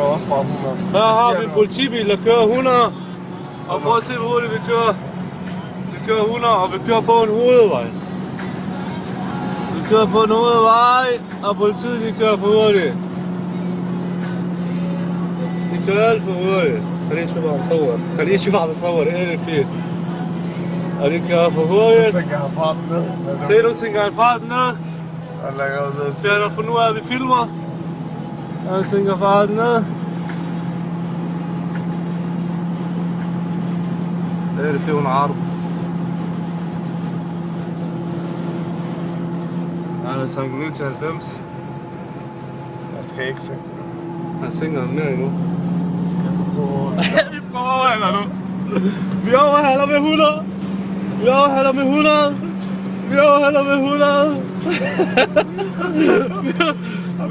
kører også bare 100. Her har vi en politibil, der kører 100. Og prøv at se, hvor hurtigt vi kører. Vi kører 100, og vi kører på en hovedvej. Vi kører på en hovedvej, og politiet de kører for hurtigt. De kører alt for hurtigt. خليني اشوف بعض الصور ايه فيه. Og de kører for hurtigt. Så sænker han farten ned. Se, nu sænker han farten ned. Han lægger ned. Fjerner for nu af, at vi filmer. Han sænker farten ned. Det er det 400 عرض. Han er sænket ned til 90. Jeg skal ikke sænke. Han sænker den ned endnu. Skal jeg så prøve? Vi prøver overhaler nu. Vi overhaler med 100. Vi overhaler med 100. Vi overhaler med 100.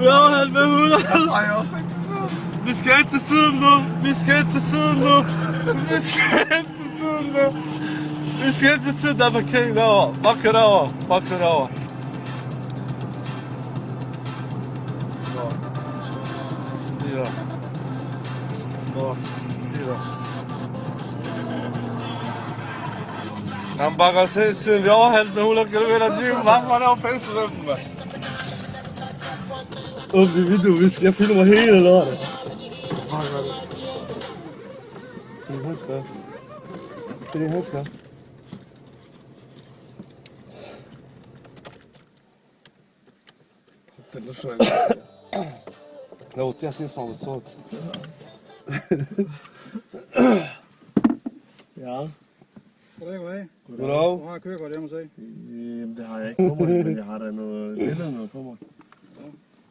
Vi overhaler med 100. Ej, jeg er også ikke til siden. Vi skal ind til siden nu. Vi skal ind til siden nu. Vi skal ind til siden nu. Vi skal ind til siden. Der er parkering derovre. Bare kør derovre. Bare kør derovre. Ja. Ja. Han bakker sig siden vi overhaltet med 100 km/t. Hvorfor er der jo festelømpen, mand? Åbn i videoen, jeg filmer hele lortet. Til din handsker. Til din handsker. Det er så Jo, det er sådan smart så. Ja. Goddag. Goddag. Du har kørekort hjemme at se. Jamen, det har jeg ikke på mig, men jeg har da noget billede på mig.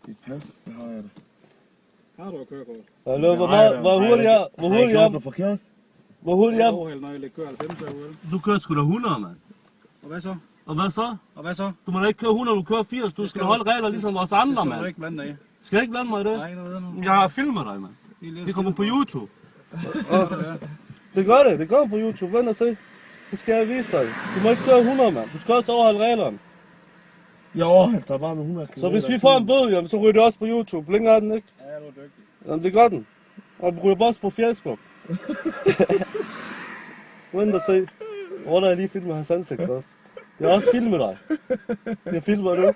Dit pas, det har jeg da. Har du et kørekort? Hallo, hvor hurtigt er? Hvor hurtigt er? Hvor forkert? Hvor hurtigt er? Overhældt, når jeg kører 90 derude. Du kører sgu da 100, mand. Og hvad så? Og hvad så? Og hvad så? Du må da ikke køre 100, du kører 80. Du skal holde regler ligesom os Det andre, skal du mand. ikke blande dig i. Skal jeg ikke blande mig i det? Nej, det ved jeg nu. Jeg har filmet dig, mand. Det kommer på YouTube. Ja. Det gør det. Det kommer på YouTube. Vent og se. Det skal jeg vise dig. Du må ikke køre 100, mand. Du skal også overholde reglerne. Jeg overhælder bare med 100 km. Så hvis vi får en bøde, jamen, så ryger det også på YouTube. Længere er den ikke? Ja, du er dygtig. Jamen, det gør den. Og den ryger også på Facebook. Vent og se. Hvor der er lige filmet hans ansigt også. Jeg har også filmet dig. Jeg filmer nu.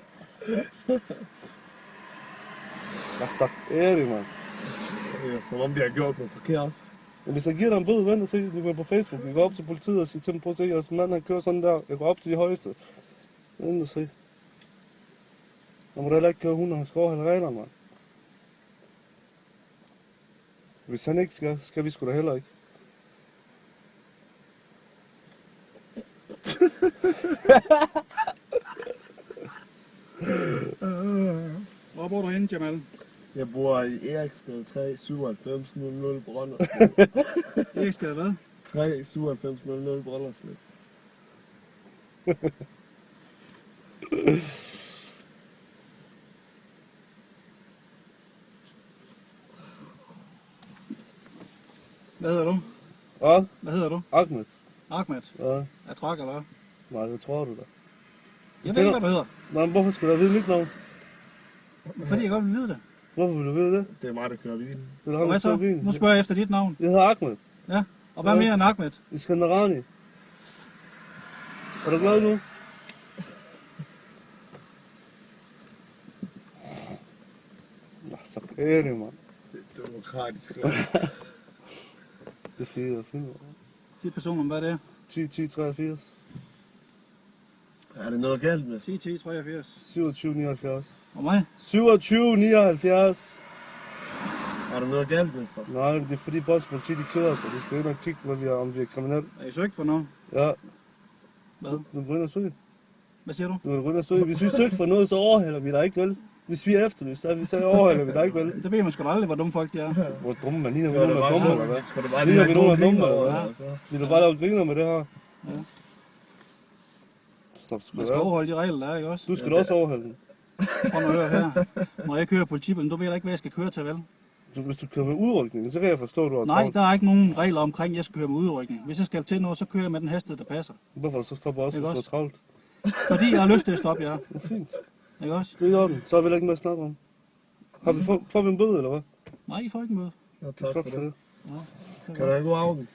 Hvad sagt er det, mand? Det er som om, de har gjort noget forkert. Men hvis jeg giver dig en bøde, vent og se, du går på Facebook. Jeg går op til politiet og siger til dem, prøv at se, at manden han kører sådan der. Jeg går op til de højeste. Vent og se. Jeg må da heller ikke køre 100, han skal overholde reglerne, mand. Hvis han ikke skal vi sgu da heller ikke. Hvor bor du henne, Jamal? Jeg bor i Eriksgade 3, 9700 Brønderslev. Eriksgade hvad? 3, 9700 Brønderslev. Hvad hedder du? Hvad? Hvad hedder du? Ahmed. Ahmed. Ja. Er trak eller hvad? Nej, det tror du da. Jeg ved ikke, hvad du hedder. Men hvorfor skulle du vide mit navn? Fordi jeg godt vil vide det. Hvorfor vil du vide det? Det er mig, der kører bilen. Det er Og ham, hvad der så? kører bilen. Nu spørger jeg efter dit navn. Jeg hedder Ahmed. Ja. Og hvad Ja. mere end Ahmed? I Skandarani. Er du glad nu? Nå, så er det, mand. Det er demokratisk. Det er 4 film. Dit personnummer, hvad er det? 10 83 Er det noget galt med? 10 10 83. 27 79 Og mig? 27 79. Er der noget galt med stop? Nej, det er fordi Bols politi de kører sig. De skal ind og kigge, om vi er kriminelle. Er I søgt for noget? Ja. Hvad? Du går ind og søge. Hvad siger du? Du går ind og søge. Hvis vi søger for noget, så overhælder vi dig ikke vel. Hvis vi er efterlyst, så overhælder vi dig ikke vel. Det ved man sgu da aldrig, hvor dumme folk de er. Hvor dumme man ligner vi nogen er dumme, eller hvad? Skal du bare Ligner vi nogen er dumme, over eller det, hvad? og så? Vil du bare lave griner med det her? Ja. Stop, sgu Man skal da. overholde de regler, der er, ikke også? Du skal da også overholde den. Prøv nu at høre her. Når jeg kører politibilen, du ved da ikke, hvad jeg skal køre til, vel? Hvis du kører med udrykning, så kan jeg forstå, at du har Nej, travlt. der er ikke nogen regler omkring, at jeg skal køre med udrykning. Hvis jeg skal til noget, så kører jeg med den hastighed, der passer. Hvorfor så stopper også, Ikke hvis du har også? travlt? Fordi jeg har lyst til at stoppe jer. Det er fint. Ikke også? Det er i orden. Så er vi ikke mere at snakke om. Får vi en bøde, eller hvad? Nej, I får ikke møde. Ja, tak for det. Ja, Kan du have en god aften?